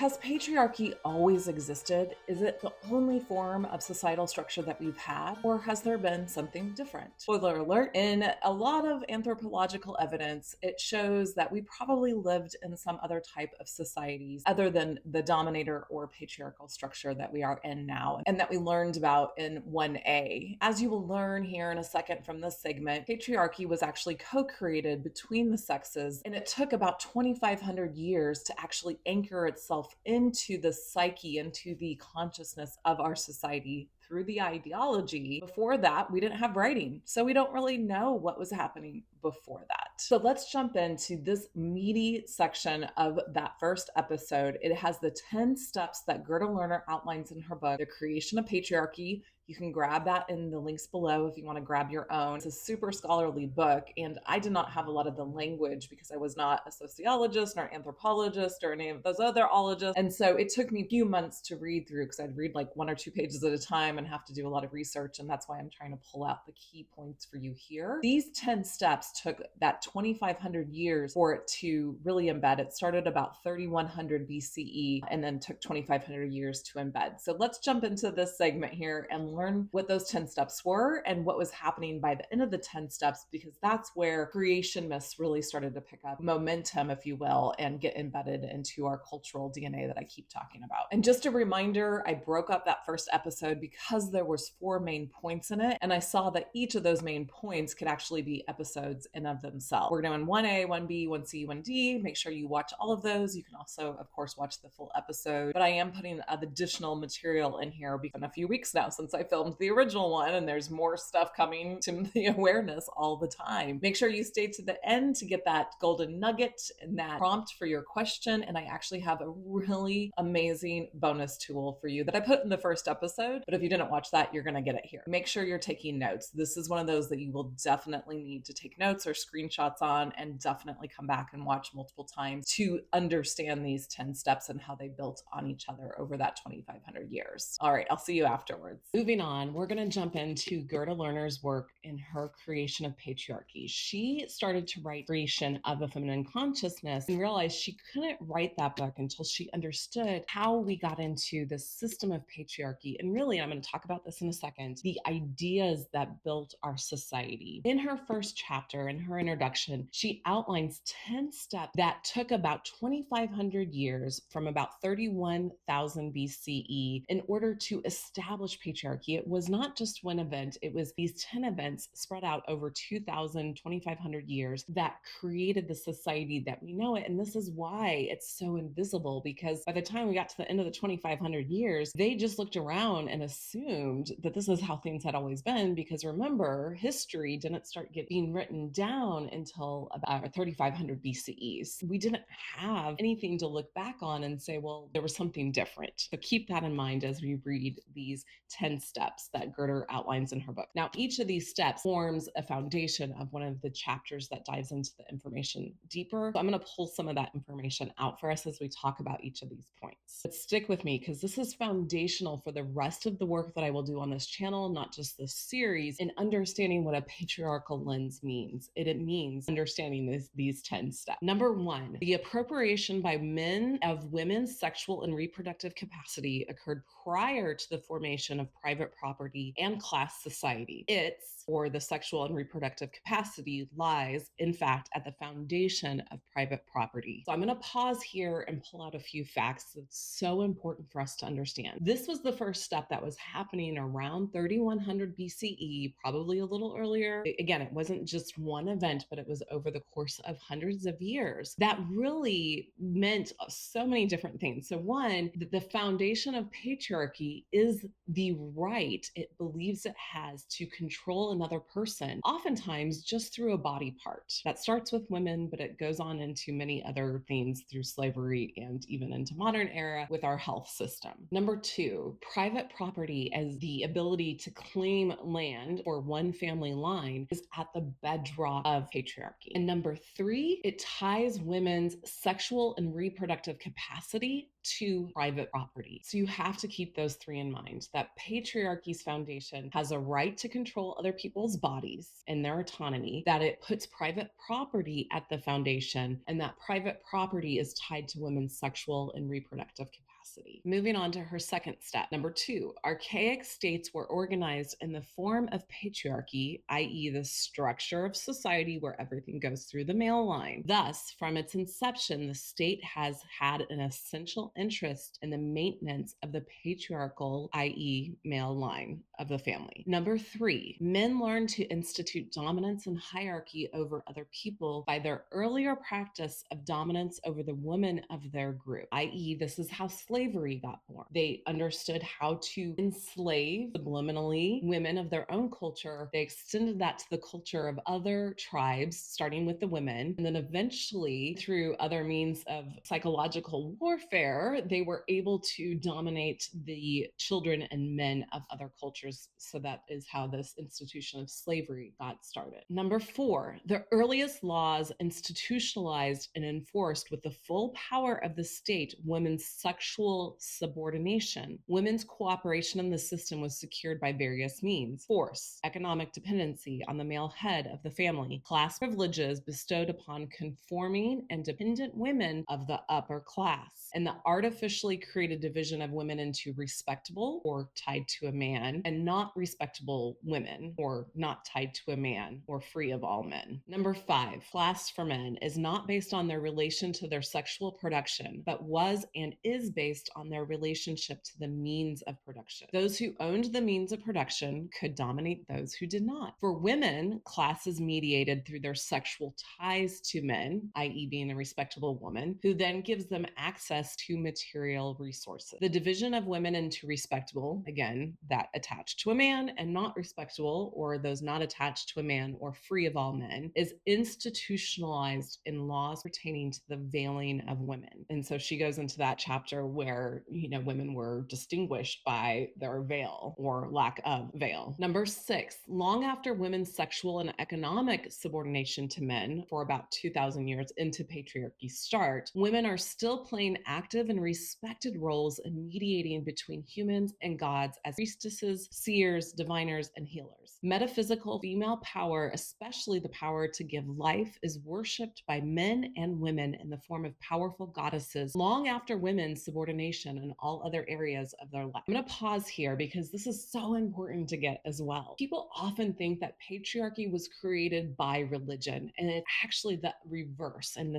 Has patriarchy always existed? Is it the only form of societal structure that we've had, or has there been something different? Spoiler alert, in a lot of anthropological evidence, it shows that we probably lived in some other type of societies other than the dominator or patriarchal structure that we are in now, and that we learned about in 1A. As you will learn here in a second from this segment, patriarchy was actually co-created between the sexes, and it took about 2,500 years to actually anchor itself into the psyche, into the consciousness of our society through the ideology. Before that, we didn't have writing, so we don't really know what was happening before that. So let's jump into this meaty section of that first episode. It has the 10 steps that Gerda Lerner outlines in her book, The Creation of Patriarchy. You can grab that in the links below if you want to grab your own. It's a super scholarly book, and I did not have a lot of the language because I was not a sociologist or anthropologist or any of those other ologists. And so it took me a few months to read through because I'd read like 1 or 2 pages at a time and have to do a lot of research. And that's why I'm trying to pull out the key points for you here. These 10 steps took that 2,500 years for it to really embed. It started about 3,100 BCE and then took 2,500 years to embed. So let's jump into this segment here and learn what those 10 steps were and what was happening by the end of the 10 steps, because that's where creation myths really started to pick up momentum, if you will, and get embedded into our cultural DNA that I keep talking about. And just a reminder, I broke up that first episode because there was 4 main points in it, and I saw that each of those main points could actually be episodes in of themselves. We're doing 1A, 1B, 1C, 1D. Make sure you watch all of those. You can also, of course, watch the full episode, but I am putting additional material in here because it's been a few weeks now since I filmed the original one, and there's more stuff coming to the awareness all the time. Make sure you stay to the end to get that golden nugget and that prompt for your question. And I actually have a really amazing bonus tool for you that I put in the first episode, but if you didn't watch that, you're going to get it here. Make sure you're taking notes. This is one of those that you will definitely need to take notes or screenshots on, and definitely come back and watch multiple times to understand these 10 steps and how they built on each other over that 2,500 years. All right, I'll see you afterwards. Moving on, we're going to jump into Gerda Lerner's work in her creation of patriarchy. She started to write Creation of a Feminine Consciousness and realized she couldn't write that book until she understood how we got into the system of patriarchy. And really, I'm going to talk about this in a second, the ideas that built our society. In her first chapter, in her introduction, she outlines 10 steps that took about 2,500 years from about 31,000 BCE in order to establish patriarchy. It was not just one event, it was these 10 events spread out over 2,500 years that created the society that we know it. And this is why it's so invisible, because by the time we got to the end of the 2,500 years, they just looked around and assumed that this is how things had always been, because remember, history didn't start being written down until about 3,500 BCE. We didn't have anything to look back on and say, well, there was something different. So keep that in mind as we read these 10 steps that Gerda outlines in her book. Now, each of these steps forms a foundation of one of the chapters that dives into the information deeper. So I'm going to pull some of that information out for us as we talk about each of these points. But stick with me, because this is foundational for the rest of the work that I will do on this channel, not just this series, in understanding what a patriarchal lens means. It means understanding these 10 steps. Number 1, the appropriation by men of women's sexual and reproductive capacity occurred prior to the formation of private property and class society. It's, or the sexual and reproductive capacity, lies, in fact, at the foundation of private property. So I'm going to pause here and pull out a few facts that's so important for us to understand. This was the first step that was happening around 3,100 BCE, probably a little earlier. Again, it wasn't just one event, but it was over the course of hundreds of years. That really meant so many different things. So one, the foundation of patriarchy is the right it believes it has to control another person, oftentimes just through a body part. That starts with women, but it goes on into many other things through slavery and even into modern era with our health system. Number 2, private property as the ability to claim land or one family line is at the bedrock of patriarchy. And number 3, it ties women's sexual and reproductive capacity to private property. So you have to keep those three in mind, that patriarchy's foundation has a right to control other people's bodies and their autonomy, that it puts private property at the foundation, and that private property is tied to women's sexual and reproductive capacity. Moving on to her second step. Number 2, archaic states were organized in the form of patriarchy, i.e. the structure of society where everything goes through the male line. Thus, from its inception, the state has had an essential interest in the maintenance of the patriarchal, i.e. male line of the family. Number 3, men learned to institute dominance and hierarchy over other people by their earlier practice of dominance over the women of their group, i.e. this is how slavery got born. They understood how to enslave subliminally women of their own culture. They extended that to the culture of other tribes, starting with the women, and then eventually through other means of psychological warfare, they were able to dominate the children and men of other cultures. So that is how this institution of slavery got started. Number 4, the earliest laws institutionalized and enforced with the full power of the state women's sexual subordination. Women's cooperation in the system was secured by various means: force, economic dependency on the male head of the family, class privileges bestowed upon conforming and dependent women of the upper class, and the artificially created division of women into respectable or tied to a man and not respectable women or not tied to a man or free of all men. Number 5, class for men is not based on their relation to their sexual production, but was and is based on their relationship to the means of production. Those who owned the means of production could dominate those who did not. For women, class is mediated through their sexual ties to men, i.e. being a respectable woman, who then gives them access to material resources. The division of women into respectable, again, that attached to a man, and not respectable, or those not attached to a man or free of all men, is institutionalized in laws pertaining to the veiling of women. And so she goes into that chapter where, women were distinguished by their veil or lack of veil. Number 6, long after women's sexual and economic subordination to men for about 2,000 years into patriarchy's start, women are still playing active and respected roles in mediating between humans and gods as priestesses, seers, diviners, and healers. Metaphysical female power, especially the power to give life, is worshipped by men and women in the form of powerful goddesses long after women's subordination in all other areas of their life. I'm going to pause here because this is so important to get as well. People often think that patriarchy was created by religion, and it's actually the reverse. And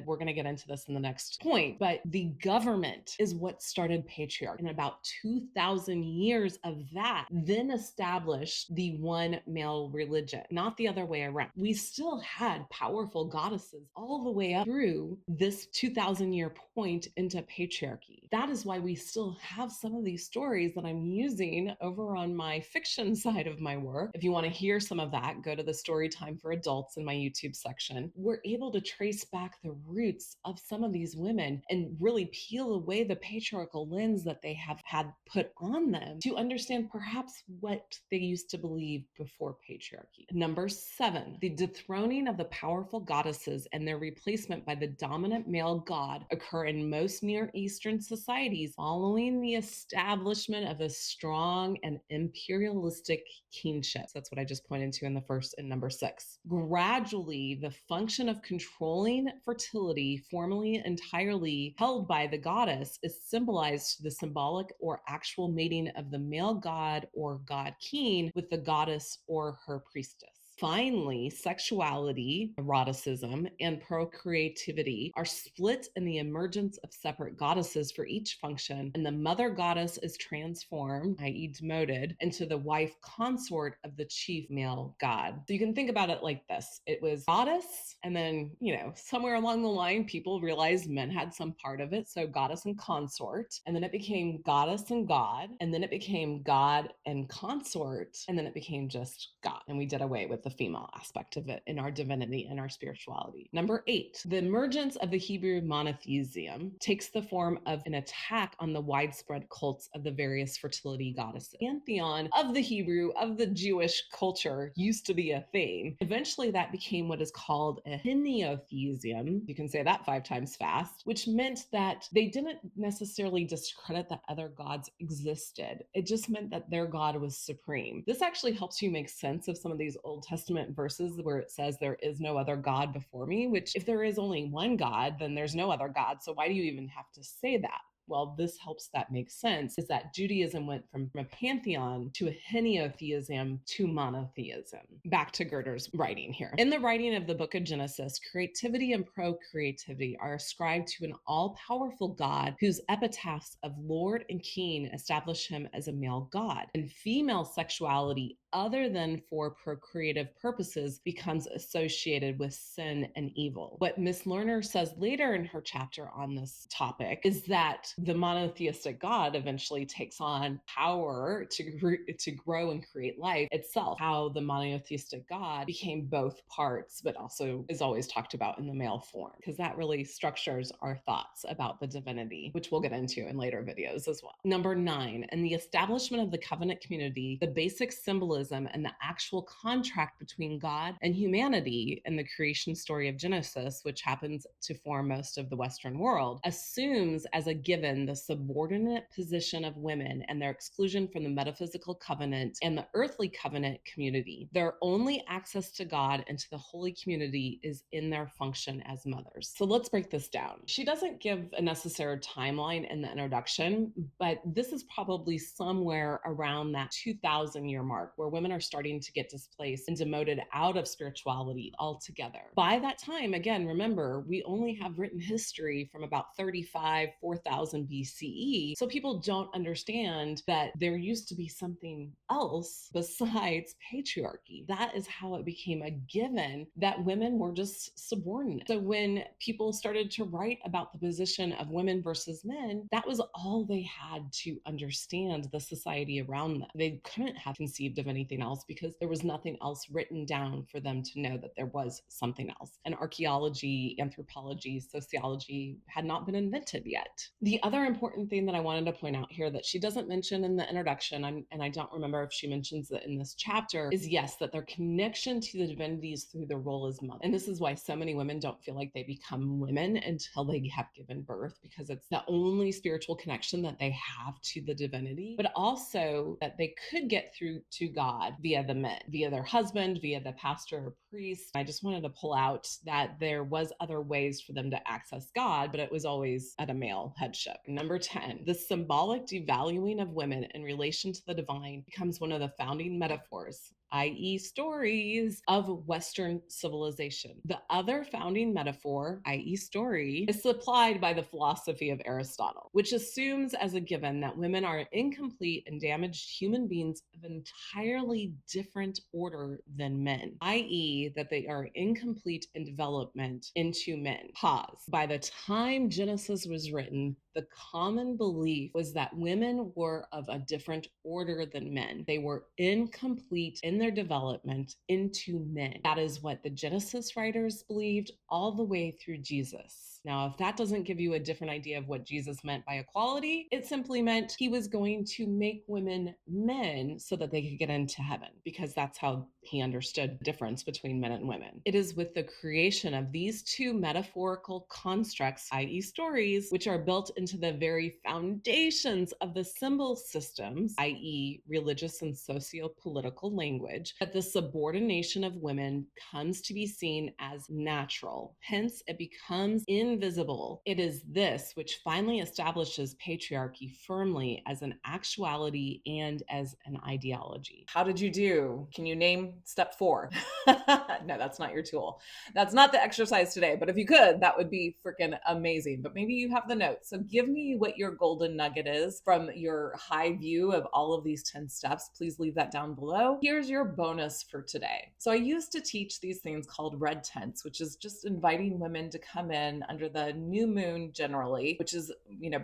we're going to get into this in the next point, but the government is what started patriarchy. And about 2,000 years of that then established the one male religion, not the other way around. We still had powerful goddesses all the way up through this 2,000-year point into patriarchy. That is why we still have some of these stories that I'm using over on my fiction side of my work. If you want to hear some of that, go to the story time for adults in my YouTube section. We're able to trace back the roots of some of these women and really peel away the patriarchal lens that they have had put on them to understand perhaps what they used to believe before patriarchy. Number 7, the dethroning of the powerful goddesses and their replacement by the dominant male god occur in most Near Eastern societies following the establishment of a strong and imperialistic kingship. That's what I just pointed to in the first and number 6. Gradually, the function of controlling fertility, formerly entirely held by the goddess, is symbolized to the symbolic or actual mating of the male god or god king with the goddess or her priestess. Finally, sexuality, eroticism, and procreativity are split in the emergence of separate goddesses for each function, and the mother goddess is transformed, i.e. demoted, into the wife consort of the chief male god. So you can think about it like this. It was goddess, and then, somewhere along the line, people realized men had some part of it, so goddess and consort, and then it became goddess and god, and then it became god and consort, and then it became just God, and we did away with the female aspect of it in our divinity and our spirituality. Number 8, the emergence of the Hebrew monotheism takes the form of an attack on the widespread cults of the various fertility goddesses. Pantheon of the Hebrew, of the Jewish culture used to be a thing. Eventually that became what is called a henotheism. You can say that 5 times fast, which meant that they didn't necessarily discredit that other gods existed. It just meant that their God was supreme. This actually helps you make sense of some of these Old Testament verses where it says there is no other God before me, which if there is only one God, then there's no other God. So why do you even have to say that? Well, this helps that make sense, is that Judaism went from a pantheon to a henotheism to monotheism. Back to Gerder's writing here. In the writing of the book of Genesis, creativity and procreativity are ascribed to an all-powerful God whose epitaphs of Lord and King establish him as a male God. And female sexuality, other than for procreative purposes, becomes associated with sin and evil. What Miss Lerner says later in her chapter on this topic is that the monotheistic God eventually takes on power to grow and create life itself. How the monotheistic God became both parts, but also is always talked about in the male form, because that really structures our thoughts about the divinity, which we'll get into in later videos as well. Number 9, in the establishment of the covenant community, the basic symbolism and the actual contract between God and humanity in the creation story of Genesis, which happens to form most of the Western world, assumes as a given the subordinate position of women and their exclusion from the metaphysical covenant and the earthly covenant community. Their only access to God and to the holy community is in their function as mothers. So let's break this down. She doesn't give a necessary timeline in the introduction, but this is probably somewhere around that 2000 year mark where women are starting to get displaced and demoted out of spirituality altogether. By that time, again, remember, we only have written history from about 4,000 BCE. So people don't understand that there used to be something else besides patriarchy. That is how it became a given that women were just subordinate. So when people started to write about the position of women versus men, that was all they had to understand the society around them. They couldn't have conceived of anything else because there was nothing else written down for them to know that there was something else. And archaeology, anthropology, sociology had not been invented yet. The other important thing that I wanted to point out here that she doesn't mention in the introduction, and I don't remember if she mentions it in this chapter, is yes, that their connection to the divinities through their role as mother. And this is why so many women don't feel like they become women until they have given birth, because it's the only spiritual connection that they have to the divinity, but also that they could get through to God via the men, via their husband, via the pastor or priest. I just wanted to pull out that there was other ways for them to access God, but it was always at a male headship. Number 10, the symbolic devaluing of women in relation to the divine becomes one of the founding metaphors, i.e. stories, of Western civilization. The other founding metaphor, i.e. story, is supplied by the philosophy of Aristotle, which assumes as a given that women are incomplete and damaged human beings of entirely different order than men, i.e. that they are incomplete in development into men. Pause. By the time Genesis was written, the common belief was that women were of a different order than men. They were incomplete in their development into men. That is what the Genesis writers believed all the way through Jesus. Now, if that doesn't give you a different idea of what Jesus meant by equality, it simply meant he was going to make women men so that they could get into heaven, because that's how he understood the difference between men and women. It is with the creation of these two metaphorical constructs, i.e. stories, which are built into the very foundations of the symbol systems, i.e. religious and socio-political language, that the subordination of women comes to be seen as natural. Hence, it becomes invisible. It is this which finally establishes patriarchy firmly as an actuality and as an ideology. How did you do? Can you name step 4? No, that's not your tool. That's not the exercise today, but if you could, that would be freaking amazing. But maybe you have the notes. So give me what your golden nugget is from your high view of all of these 10 steps. Please leave that down below. Here's your bonus for today. So I used to teach these things called red tents, which is just inviting women to come in under under the new moon generally, which is,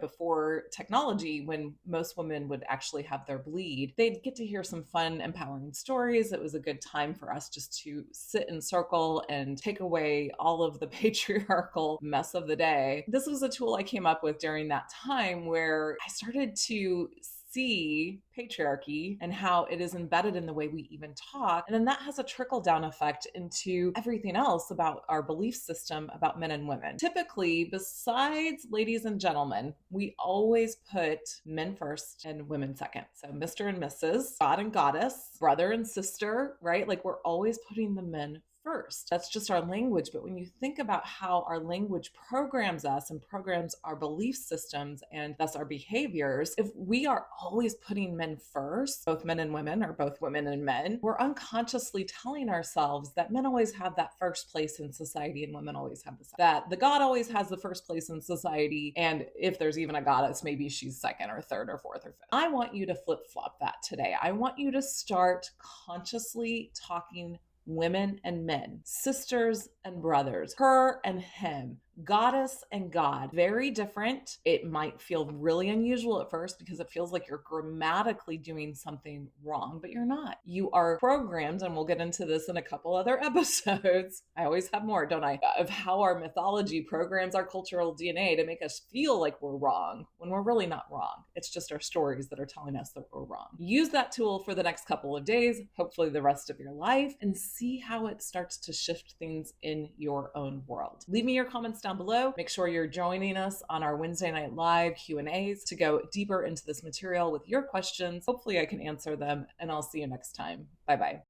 before technology, when most women would actually have their bleed, they'd get to hear some fun, empowering stories. It was a good time for us just to sit in circle and take away all of the patriarchal mess of the day. This was a tool I came up with during that time where I started to see patriarchy and how it is embedded in the way we even talk. And then that has a trickle down effect into everything else about our belief system about men and women. Typically, besides ladies and gentlemen, we always put men first and women second. So Mr. and Mrs., God and Goddess, brother and sister, right? Like we're always putting the men first. That's just our language. But when you think about how our language programs us and programs our belief systems and thus our behaviors, if we are always putting men first, both men and women or both women and men, we're unconsciously telling ourselves that men always have that first place in society and women always have that the God always has the first place in society. And if there's even a goddess, maybe she's second or third or fourth or fifth. I want you to flip-flop that today. I want you to start consciously talking women and men, sisters and brothers, her and him, goddess and God. Very different. It might feel really unusual at first because it feels like you're grammatically doing something wrong, but you're not. You are programmed, and we'll get into this in a couple other episodes. I always have more, don't I? Of how our mythology programs our cultural DNA to make us feel like we're wrong when we're really not wrong. It's just our stories that are telling us that we're wrong. Use that tool for the next couple of days, hopefully the rest of your life, and see how it starts to shift things in your own world. Leave me your comments down below. Make sure you're joining us on our Wednesday night live Q&As to go deeper into this material with your questions. Hopefully I can answer them, and I'll see you next time. Bye-bye.